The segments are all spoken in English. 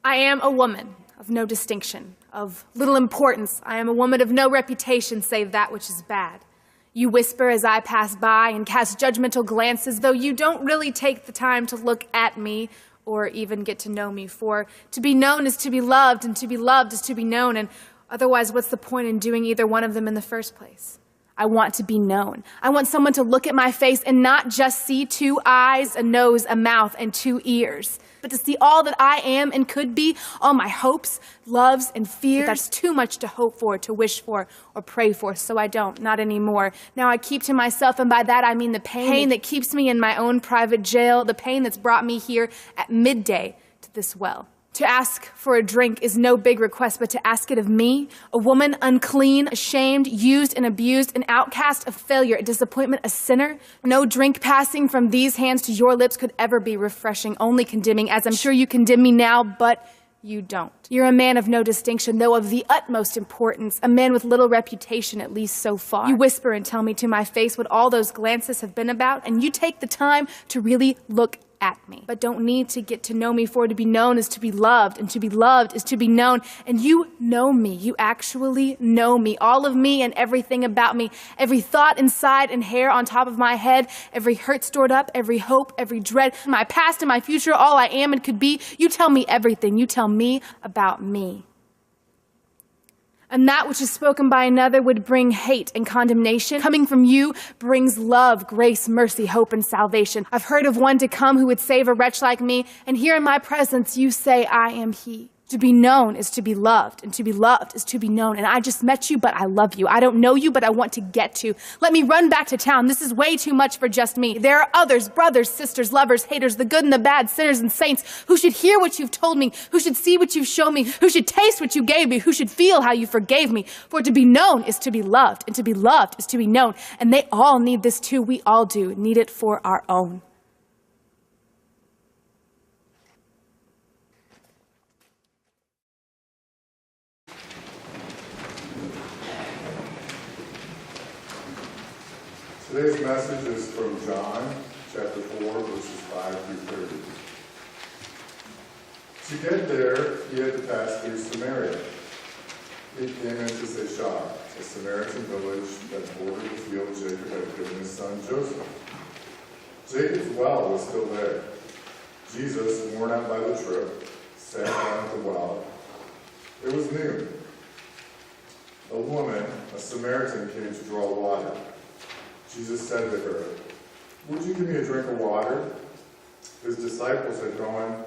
I am a woman of no distinction, of little importance. I am a woman of no reputation save that which is bad. You whisper as I pass by and cast judgmental glances, though you don't really take the time to look at me or even get to know me. For to be known is to be loved, and to be loved is to be known, and otherwise what's the point in doing either one of them in the first place? I want to be known. I want someone to look at my face and not just see 2 eyes, a nose, a mouth, and 2 ears, but to see all that I am and could be, all my hopes, loves, and fears. But that's too much to hope for, to wish for, or pray for, so I don't, not anymore. Now I keep to myself, and by that I mean the pain that keeps me in my own private jail, the pain that's brought me here at midday to this well. To ask for a drink is no big request, but to ask it of me, a woman unclean, ashamed, used and abused, an outcast, a failure, a disappointment, a sinner. No drink passing from these hands to your lips could ever be refreshing, only condemning, as I'm sure you condemn me now, but you don't. You're a man of no distinction, though of the utmost importance, a man with little reputation, at least so far. You whisper and tell me to my face what all those glances have been about, and you take the time to really look at me, but don't need to get to know me, for to be known is to be loved, and to be loved is to be known. And you know me. You actually know me. All of me and everything about me. Every thought inside and hair on top of my head. Every hurt stored up. Every hope. Every dread. My past and my future. All I am and could be. You tell me everything. You tell me about me. And that which is spoken by another would bring hate and condemnation. Coming from you brings love, grace, mercy, hope, and salvation. I've heard of one to come who would save a wretch like me, and here in my presence you say, I am he. To be known is to be loved, and to be loved is to be known. And I just met you, but I love you. I don't know you, but I want to get to. Let me run back to town. This is way too much for just me. There are others, brothers, sisters, lovers, haters, the good and the bad, sinners and saints, who should hear what you've told me, who should see what you've shown me, who should taste what you gave me, who should feel how you forgave me. For to be known is to be loved, and to be loved is to be known. And they all need this too. We all do need it for our own. Today's message is from John, chapter 4, verses 5 through 30. To get there, he had to pass through Samaria. He came into Shechem, a Samaritan village that bordered the field Jacob had given his son Joseph. Jacob's well was still there. Jesus, worn out by the trip, sat down at the well. It was noon. A woman, a Samaritan, came to draw water. Jesus said to her, would you give me a drink of water? His disciples had gone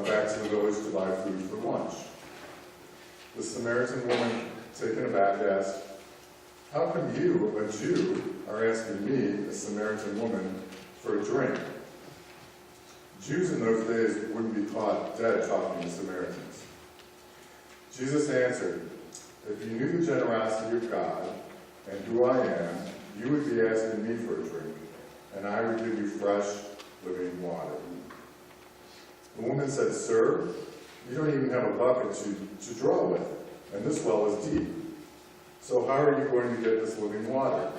back to the village to buy food for lunch. The Samaritan woman, taken aback, asked, how come you, a Jew, are asking me, a Samaritan woman, for a drink? Jews in those days wouldn't be caught dead talking to Samaritans. Jesus answered, if you knew the generosity of God and who I am, you would be asking me for a drink, and I would give you fresh, living water. The woman said, sir, you don't even have a bucket to draw with, and this well is deep. So how are you going to get this living water?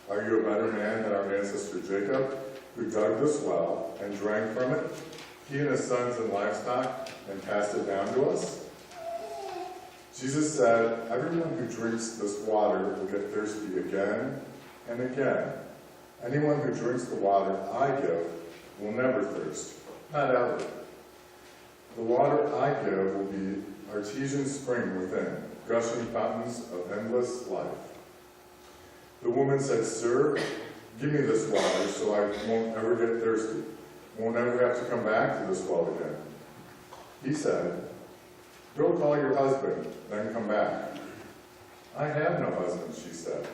Are you a better man than our ancestor Jacob, who dug this well and drank from it, he and his sons and livestock, and passed it down to us? Jesus said, everyone who drinks this water will get thirsty again and again. Anyone who drinks the water I give will never thirst, not ever. The water I give will be artesian spring within, gushing fountains of endless life. The woman said, sir, give me this water so I won't ever get thirsty, won't ever have to come back to this well again. He said, go call your husband, then come back. I have no husband, she said.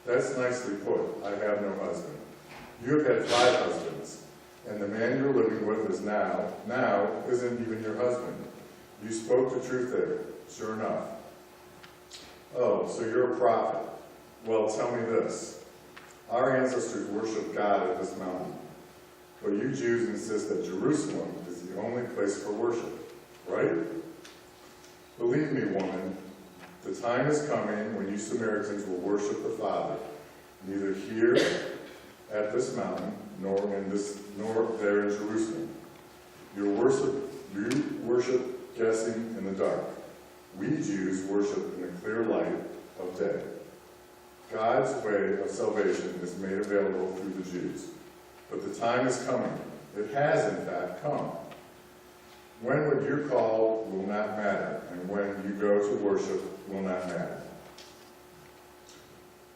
That's nicely put, I have no husband. You have had 5 husbands, and the man you're living with is now isn't even your husband. You spoke the truth there, sure enough. Oh, so you're a prophet. Well, tell me this. Our ancestors worshiped God at this mountain, but you Jews insist that Jerusalem is the only place for worship, right? Believe me, woman, the time is coming when you Samaritans will worship the Father, neither here at this mountain, nor there in Jerusalem. You worship guessing in the dark. We Jews worship in the clear light of day. God's way of salvation is made available through the Jews. But the time is coming. It has, in fact, come. When what you're called will not matter, and when you go to worship will not matter.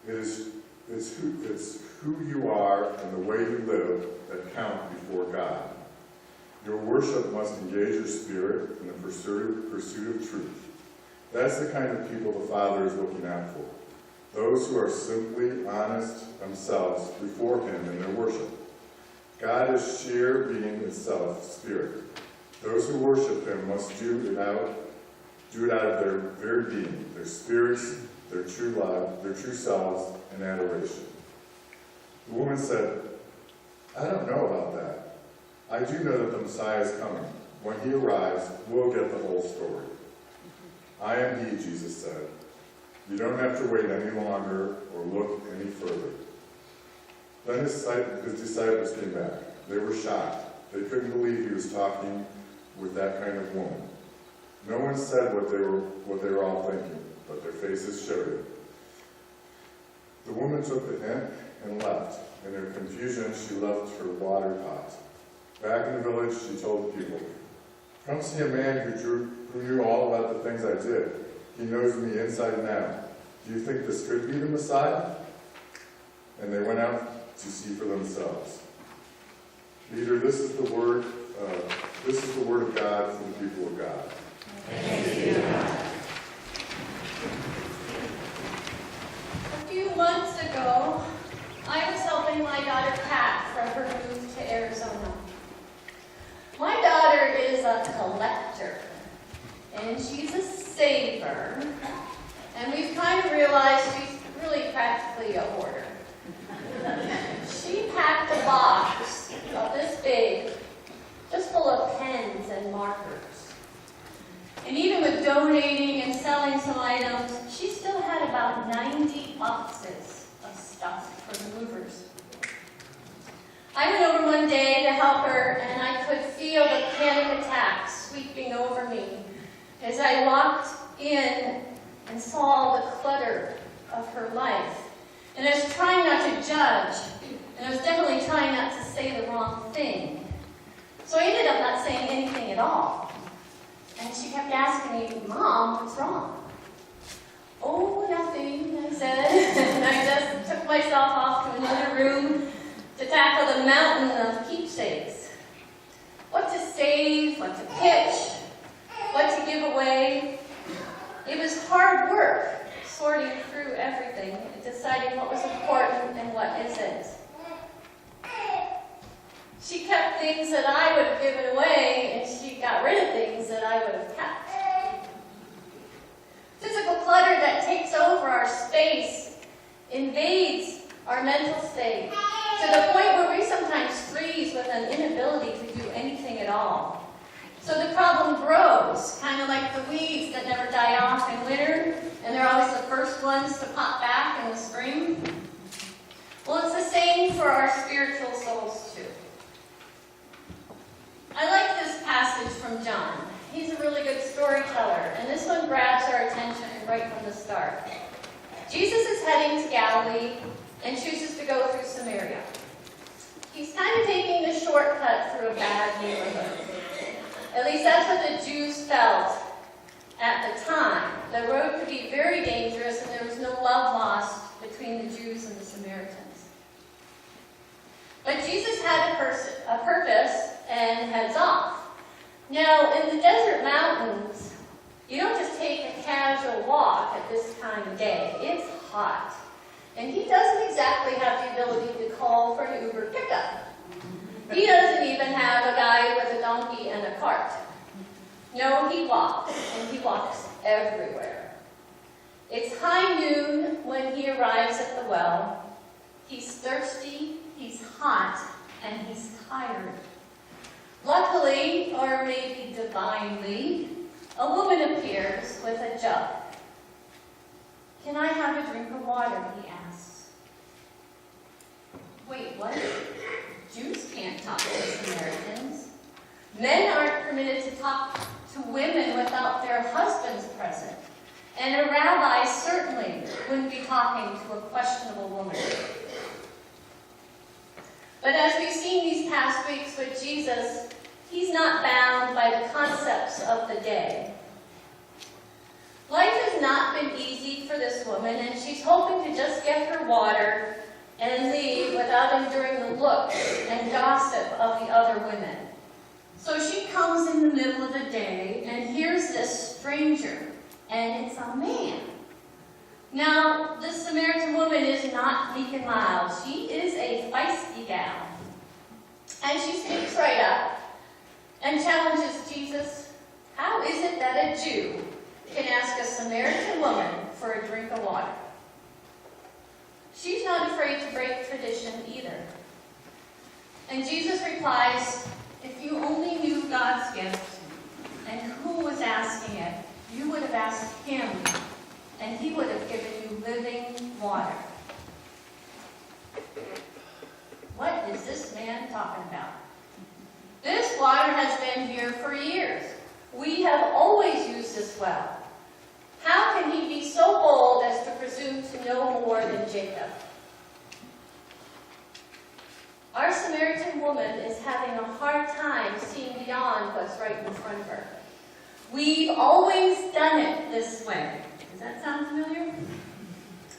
It's who you are and the way you live that count before God. Your worship must engage your spirit in the pursuit of truth. That's the kind of people the Father is looking out for. Those who are simply honest themselves before Him in their worship. God is sheer being itself, spirit. Those who worship Him must do it out of their very being, their spirits, their true love, their true selves, and adoration. The woman said, I don't know about that. I do know that the Messiah is coming. When He arrives, we'll get the whole story. I am He, Jesus said. You don't have to wait any longer or look any further. Then his disciples came back. They were shocked. They couldn't believe He was talking with that kind of woman. No one said what they were all thinking, but their faces showed it. The woman took the hint and left. In her confusion, she left her water pot. Back in the village, she told the people, come see a man who knew all about the things I did. He knows me inside and out. Do you think this could be the Messiah? And they went out to see for themselves. Leader, this is the word of God for the people of God. Thanks be to God. A few months ago, I was helping my daughter pack for her move to Arizona. My daughter is a collector, and she's a saver, and we've kind of realized she's really practically a hoarder. She packed a box of this big, just full of pens and markers. And even with donating and selling some items, she still had about 90 boxes of stuff for the movers. I went over one day to help her, and I could feel the panic attacks sweeping over me as I walked in and saw the clutter of her life. And I was trying not to judge, and I was definitely trying not to say the wrong thing. So I ended up not saying anything at all. And she kept asking me, Mom, what's wrong? Oh, nothing, I said. And I just took myself off to another room to tackle the mountain of keepsakes. What to save, what to pitch, what to give away. It was hard work sorting through everything, deciding what was important and what isn't. She kept things that I would have given away, and she got rid of things that I would have kept. Physical clutter that takes over our space invades our mental state to the point where we sometimes freeze with an inability to do anything at all. So the problem grows, kind of like the weeds that never die off in winter, and they're always the first ones to pop back in the spring. Well, it's the same for our spiritual souls, too. I like this passage from John. He's a really good storyteller, and this one grabs our attention right from the start. Jesus is heading to Galilee and chooses to go through Samaria. He's kind of taking the shortcut through a bad neighborhood. At least that's what the Jews felt at the time. The road could be very dangerous, and there was no love lost between the Jews and the Samaritans. But Jesus had a purpose and heads off. Now, in the desert mountains, you don't just take a casual walk at this time of day. It's hot. And he doesn't exactly have the ability to call for an Uber pickup. He doesn't even have a guy with a donkey and a cart. No, he walks, and he walks everywhere. It's high noon when he arrives at the well. He's thirsty, he's hot, and he's tired. Luckily, or maybe divinely, a woman appears with a jug. Can I have a drink of water? He asks. Wait, what? Jews can't talk to Samaritans. Men aren't permitted to talk to women without their husbands present. And a rabbi certainly wouldn't be talking to a questionable woman. But as we've seen these past weeks with Jesus, he's not bound by the concepts of the day. Life has not been easy for this woman, and she's hoping to just get her water and leave without enduring the looks and gossip of the other women. So she comes in the middle of the day, and here's this stranger, and it's a man. Now, this Samaritan woman is not meek and mild. She is a feisty gal. And she speaks right up and challenges Jesus, how is it that a Jew can ask a Samaritan woman for a drink of water? She's not afraid to break tradition either. And Jesus replies, if you only knew God's gift and who was asking it, you would have asked him, and he would have given you living water. What is this man talking about? This water has been here for years. We have always used this well. How can he be so bold as to presume to know more than Jacob? Our Samaritan woman is having a hard time seeing beyond what's right in front of her. We've always done it this way. Does that sound familiar?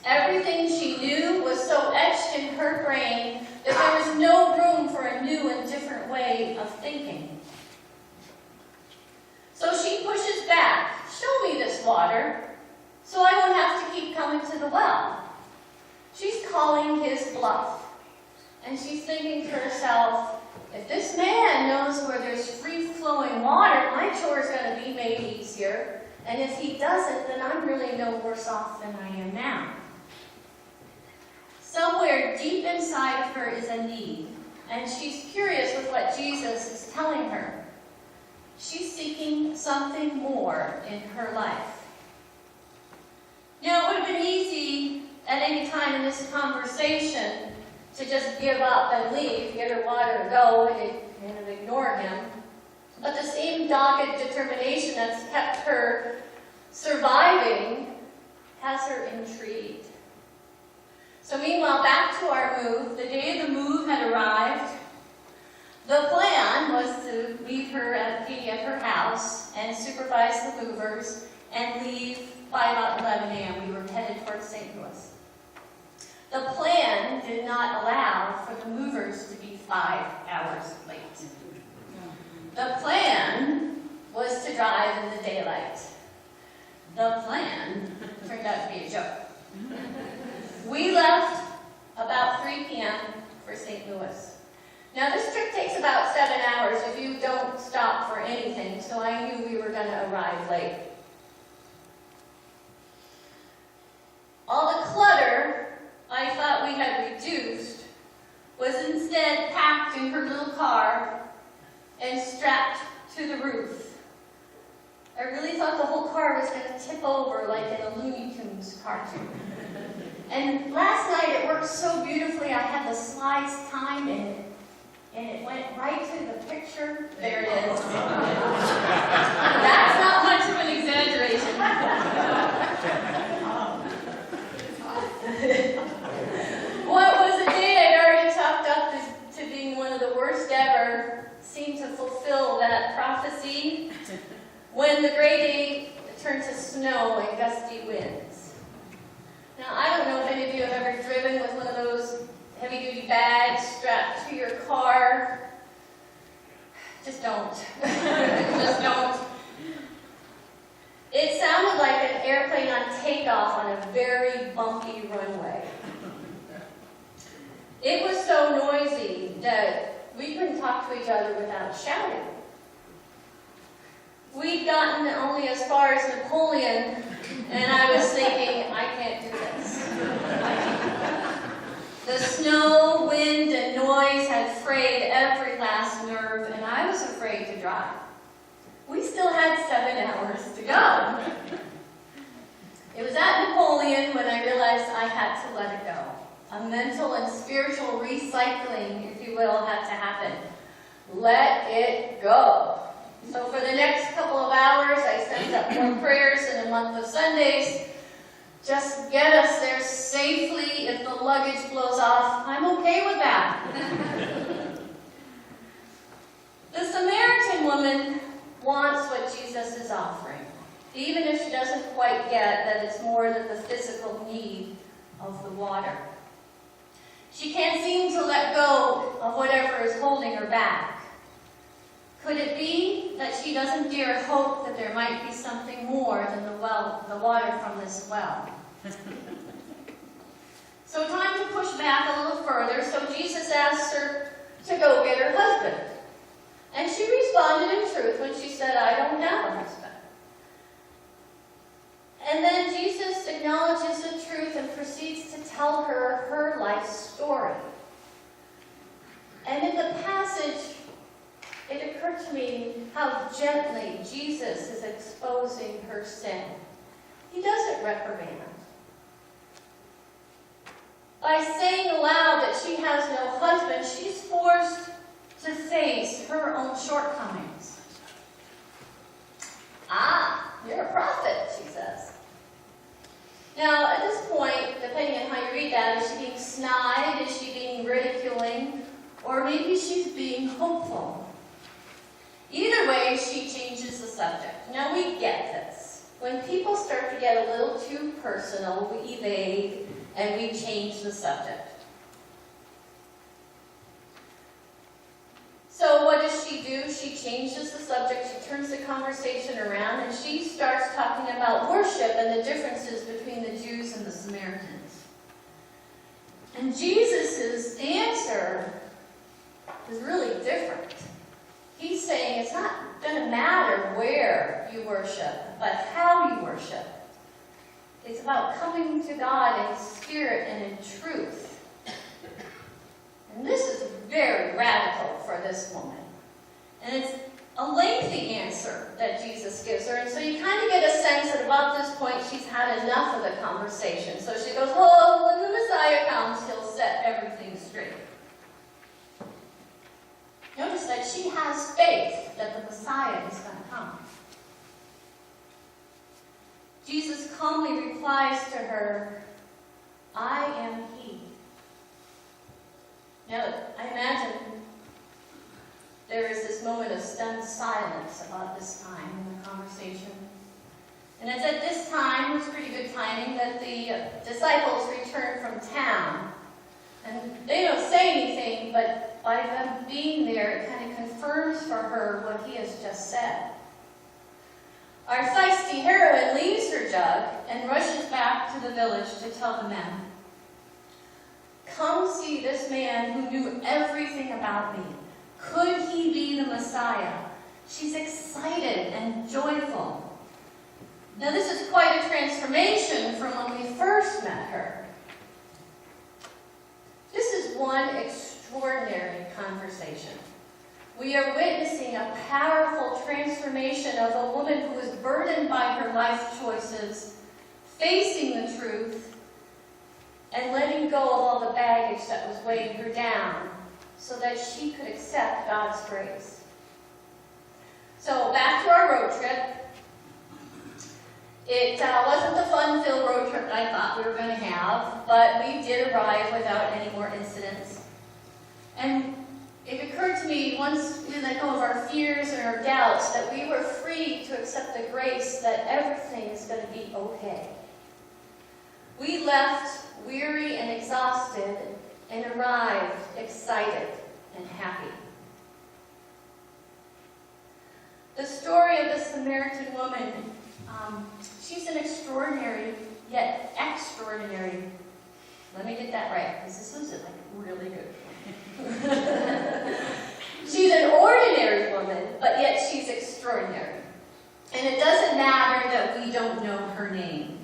Everything she knew was so etched in her brain that there was no room for a new and different way of thinking. So she pushes back. Show me this water, so I won't have to keep coming to the well. She's calling his bluff. And she's thinking to herself, if this man knows where there's free-flowing water, my chore is going to be made easier. And if he doesn't, then I'm really no worse off than I am now. Somewhere deep inside of her is a need, and she's curious with what Jesus is telling her. She's seeking something more in her life. Now, it would have been easy at any time in this conversation to just give up and leave, get her water and go, and ignore him. But the same dogged determination that's kept her surviving has her intrigued. So meanwhile, back to our move. The day of the move had arrived. The plan was to meet her at her house and supervise the movers and leave by about 11 a.m. We were headed towards St. Louis. The plan did not allow for the movers to be 5 hours late. The plan was to drive in the daylight. The plan turned out to be a joke. We left about 3 p.m. for St. Louis. Now this trip takes about 7 hours if you don't stop for anything, so I knew we were going to arrive late. All the clutter I thought we had reduced was instead packed in her little car and strapped to the roof. I really thought the whole car was going to tip over like in a Looney Tunes cartoon. And last night it worked so beautifully, I had the slides timed and it went right to the picture. There it is. That's not much of an exaggeration. What was a day I'd already chalked up to being one of the worst ever seemed to fulfill that prophecy when the gray day turned to snow and gusty winds. Now, I don't know if any of you have ever driven with one of those heavy-duty bags strapped to your car. Just don't. Just don't. It sounded like an airplane on takeoff on a very bumpy runway. It was so noisy that we couldn't talk to each other without shouting. We'd gotten only as far as Napoleon, and I was thinking, I can't do this. The snow, wind, and noise had frayed every last nerve, and I was afraid to drive. We still had 7 hours to go. It was at Napoleon when I realized I had to let it go. A mental and spiritual recycling, if you will, had to happen. Let it go. So for the next couple of hours, I sent up more prayers in a month of Sundays. Just get us there safely. If the luggage blows off, I'm okay with that. The Samaritan woman wants what Jesus is offering, even if she doesn't quite get that it's more than the physical need of the water. She can't seem to let go of whatever is holding her back. Could it be that she doesn't dare hope that there might be something more than the water from this well? So time to push back a little further, so Jesus asked her to go get her husband. And she responded in truth when she said, I don't have a husband. And then Jesus acknowledges the truth and proceeds to tell her her life story. And in the passage, it occurred to me how gently Jesus is exposing her sin. He doesn't reprimand her. By saying aloud that she has no husband, she's forced to face her own shortcomings. Ah, you're a prophet, she says. Now, at this point, depending on how you read that, is she being snide? Is she being ridiculing? Or maybe she's being hopeful. Either way, she changes the subject. Now, we get this. When people start to get a little too personal, we evade and we change the subject. So what does she do? She changes the subject, she turns the conversation around, and she starts talking about worship and the differences between the Jews and the Samaritans. And Jesus' answer is really different. He's saying it's not going to matter where you worship, but how you worship. It's about coming to God in spirit and in truth. And this is very radical for this woman. And it's a lengthy answer that Jesus gives her. And so you kind of get a sense that about this point she's had enough of the conversation. So she goes, oh, when the Messiah comes, he'll set everything straight. Notice that she has faith that the Messiah is going to come. Jesus calmly replies to her, I am he. Now, I imagine there is this moment of stunned silence about this time in the conversation. And it's at this time, it was pretty good timing, that the disciples return from town. And they don't say anything, but by them being there, it kind of confirms for her what he has just said. Our feisty heroine leaves her jug and rushes back to the village to tell the men, come see this man who knew everything about me. Could he be the Messiah? She's excited and joyful. Now this is quite a transformation from when we first met her. This is one extraordinary conversation. We are witnessing a powerful transformation of a woman who is burdened by her life choices, facing the truth, and letting go of all the baggage that was weighing her down so that she could accept God's grace. So back to our road trip. It wasn't the fun-filled road trip that I thought we were going to have, but we did arrive without any more incidents. And it occurred to me, once we let go of our fears and our doubts, that we were free to accept the grace that everything is going to be okay. We left weary and exhausted and arrived excited and happy. The story of the Samaritan woman, she's an extraordinary, yet extraordinary, let me get that right, because this was like really good. She's an ordinary woman, but yet she's extraordinary. And it doesn't matter that we don't know her name.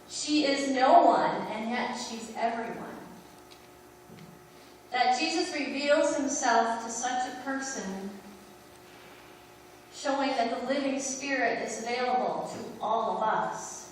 She is no one, and yet she's everyone. That Jesus reveals himself to such a person, showing that the living Spirit is available to all of us.